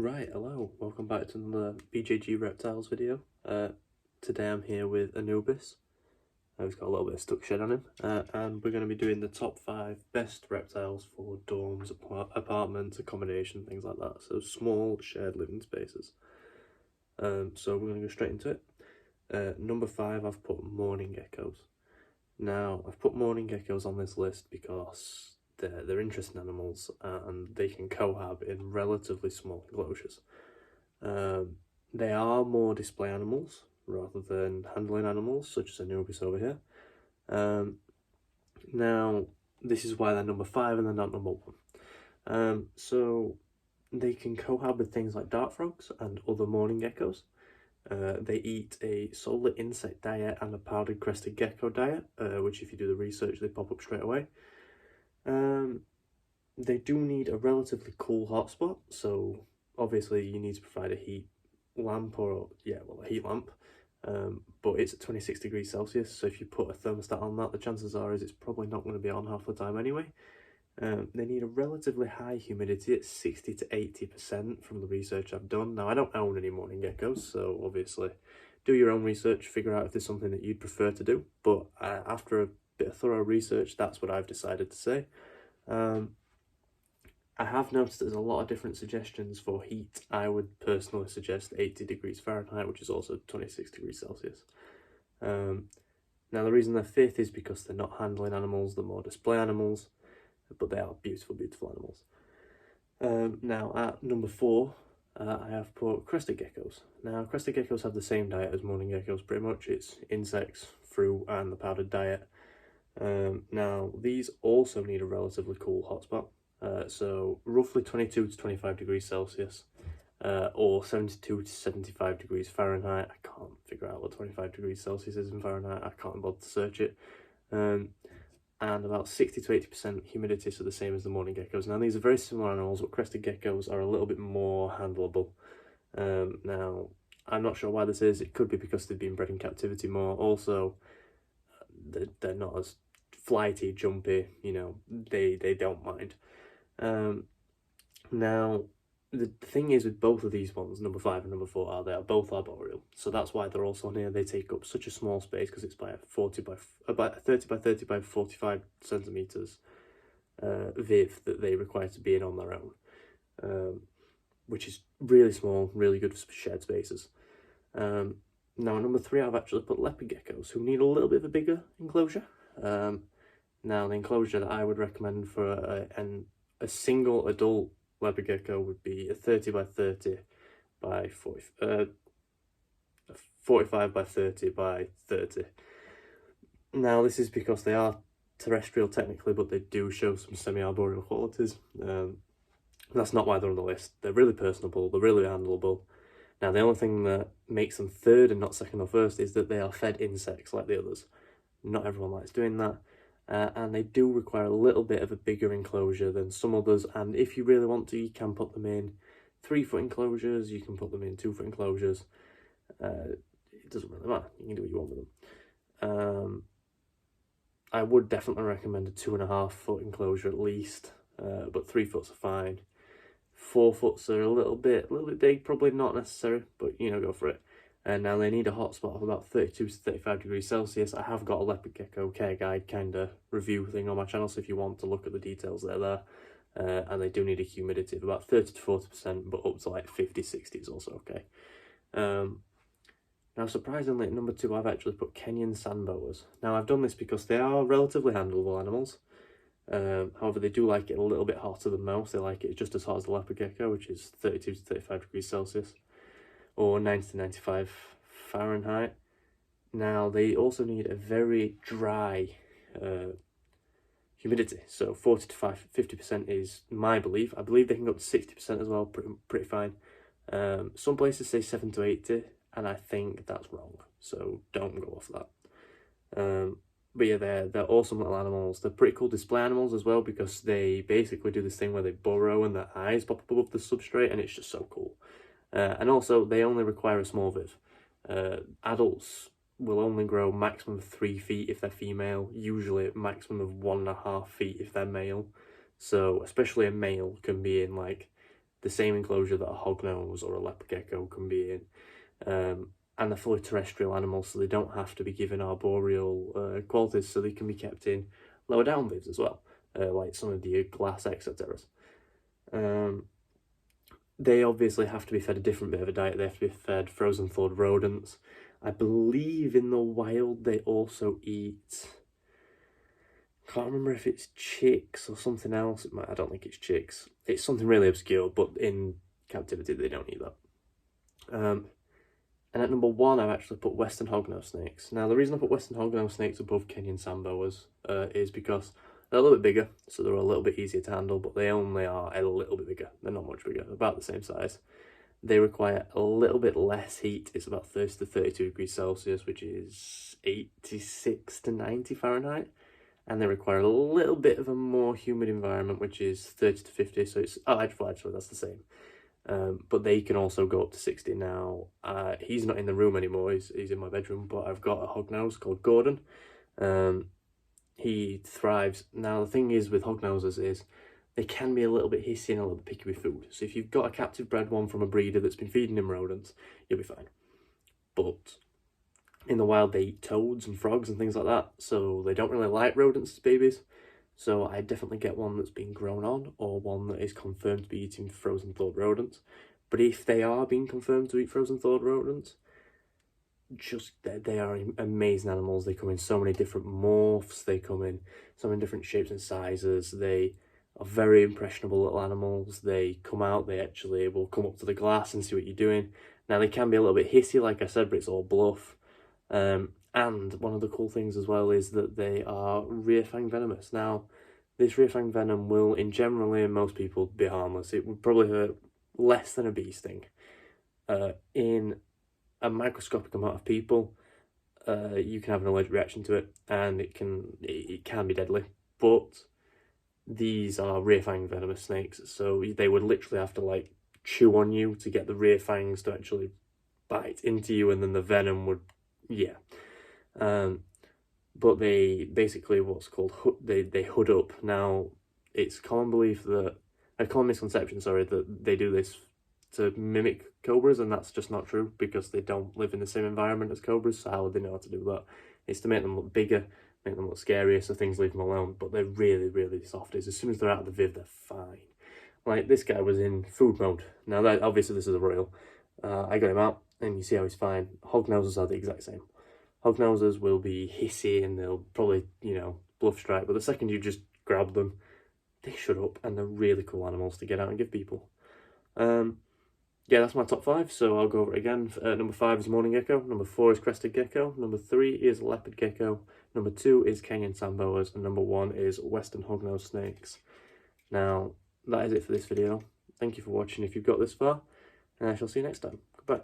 Right, hello, welcome back to another BJG Reptiles video. Today I'm here with Anubis. He's got a little bit of stuck shed on him, and we're going to be doing the top 5 best reptiles for dorms, apartments, accommodation, things like that. So small shared living spaces. So we're going to go straight into it. Number 5, I've put mourning geckos. Now, I've put mourning geckos on this list because they're interesting animals and they can cohab in relatively small enclosures. They are more display animals rather than handling animals, such as Anubis over here. Now, this is why they're number 5 and they're not number 1. So they can cohab with things like dart frogs and other mourning geckos. They eat a solely insect diet and a powdered crested gecko diet, which if you do the research, they pop up straight away. They do need a relatively cool hotspot, so obviously you need to provide a heat lamp or, a heat lamp, but it's at 26 degrees Celsius, so if you put a thermostat on that, the chances are is it's probably not going to be on half the time anyway. They need a relatively high humidity at 60 to 80% from the research I've done. Now, I don't own any mourning geckos, so obviously do your own research, figure out if there's something that you'd prefer to do, but after a bit of thorough research, that's what I've decided to say. I have noticed there's a lot of different suggestions for heat. I would personally suggest 80 degrees Fahrenheit, which is also 26 degrees Celsius. Now, the reason they're 5th is because they're not handling animals, they're more display animals, but they are beautiful, beautiful animals. Now, at number 4, I have put crested geckos. Now, crested geckos have the same diet as mourning geckos, pretty much. It's insects, fruit, and the powdered diet. Now, these also need a relatively cool hotspot. So roughly 22 to 25 degrees Celsius, or 72 to 75 degrees Fahrenheit. I can't figure out what 25 degrees Celsius is in Fahrenheit. I can't bother to search it. And about 60 to 80% humidity, so the same as the mourning geckos. Now, these are very similar animals, but crested geckos are a little bit more handleable. Now, I'm not sure why this is. It could be because they've been bred in captivity more. Also, they're not as flighty, jumpy, you know, they don't mind. Now, the thing is with both of these ones, number 5 and number 4, they are both arboreal, so that's why they're also on here. They take up such a small space because it's by about 30 by 30 by 45 centimeters viv that they require to be in on their own, which is really small, really good for shared spaces. Now, number 3, I've actually put leopard geckos, who need a little bit of a bigger enclosure. Now, the enclosure that I would recommend for a single adult leopard gecko would be a 30 by 30 by 40, 45 by 30 by 30. Now, this is because they are terrestrial technically, but they do show some semi-arboreal qualities. That's not why they're on the list. They're really personable, they're really handleable. Now, the only thing that makes them 3rd and not 2nd or 1st is that they are fed insects like the others. Not everyone likes doing that. And they do require a little bit of a bigger enclosure than some others, and if you really want to, you can put them in 3-foot enclosures, you can put them in 2-foot enclosures. It doesn't really matter, you can do what you want with them. I would definitely recommend a 2.5-foot enclosure at least, but 3 foots are fine. 4 foots are a little bit big, probably not necessary, but you know, go for it. And now they need a hotspot of about 32 to 35 degrees Celsius. I have got a leopard gecko care guide kind of review thing on my channel, so if you want to look at the details, they're there. And they do need a humidity of about 30 to 40%, but up to like 50, 60 is also okay. Now, surprisingly, at number 2, I've actually put Kenyan sand boas. Now, I've done this because they are relatively handleable animals. However, they do like it a little bit hotter than most. They like it just as hot as the leopard gecko, which is 32 to 35 degrees Celsius. Or 90 to 95 Fahrenheit. Now, they also need a very dry humidity, so 40 to 50% is my belief. I believe they can go up to 60% as well, pretty fine. Some places say 7 to 80, and I think that's wrong, so don't go off that. But yeah, they're awesome little animals. They're pretty cool display animals as well, because they basically do this thing where they burrow and their eyes pop up above the substrate, and it's just so cool. And also, they only require a small viv. Adults will only grow maximum of 3 feet if they're female, usually a maximum of 1.5 feet if they're male. So, especially a male can be in like the same enclosure that a hognose or a leopard gecko can be in. And they're fully terrestrial animals, so they don't have to be given arboreal qualities, so they can be kept in lower down lives as well, like some of the glass exoterras. They obviously have to be fed a different bit of a diet. They have to be fed frozen thawed rodents. I believe in the wild they also eat, can't remember if it's chicks or something else. I don't think it's chicks. It's something really obscure, but in captivity they don't eat that. And at number 1, I've actually put western hognose snakes. Now, the reason I put western hognose snakes above Kenyan sand boas is because they're a little bit bigger, so they're a little bit easier to handle, but they only are a little bit bigger. They're not much bigger, about the same size. They require a little bit less heat. It's about 30 to 32 degrees Celsius, which is 86 to 90 Fahrenheit. And they require a little bit of a more humid environment, which is 30 to 50. So it's, actually, that's the same. But they can also go up to 60 now. He's not in the room anymore, he's in my bedroom, but I've got a hognose called Gordon. He thrives. Now, the thing is with hognoses is they can be a little bit hissy and a little bit picky with food. So if you've got a captive bred one from a breeder that's been feeding him rodents, you'll be fine. But in the wild, they eat toads and frogs and things like that, so they don't really like rodents as babies. So I definitely get one that's been grown on, or one that is confirmed to be eating frozen thawed rodents. But if they are being confirmed to eat frozen thawed rodents, they are amazing animals. They come in so many different morphs, they come in so many different shapes and sizes. They are very impressionable little animals. They come out, they actually will come up to the glass and see what you're doing. Now, they can be a little bit hissy, like I said, but it's all bluff. And one of the cool things as well is that they are rear fang venomous. Now, this rear fang venom will, in generally, most people, be harmless. It would probably hurt less than a bee sting. In a microscopic amount of people, you can have an allergic reaction to it, and it can be deadly. But these are rear fang venomous snakes, so they would literally have to like chew on you to get the rear fangs to actually bite into you, and then the venom would, but they basically they hood up. Now, it's common belief that a common misconception, that they do this to mimic cobras, and that's just not true, because they don't live in the same environment as cobras. So how would they know how to do that? It's to make them look bigger, make them look scarier, so things leave them alone. But they're really, really softies. As soon as they're out of the viv, they're fine. Like, this guy was in food mode. Now, obviously this is a royal. I got him out, and you see how he's fine. Hognoses are the exact same. Hognoses will be hissy, and they'll probably, bluff strike. But the second you just grab them, they shut up, and they're really cool animals to get out and give people. Yeah, that's my top 5, so I'll go over it again. Number 5 is mourning gecko, number 4 is crested gecko, number 3 is leopard gecko, number 2 is Kenyan sand boas, and number 1 is western hognose snakes. Now, that is it for this video. Thank you for watching if you've got this far, and I shall see you next time. Goodbye.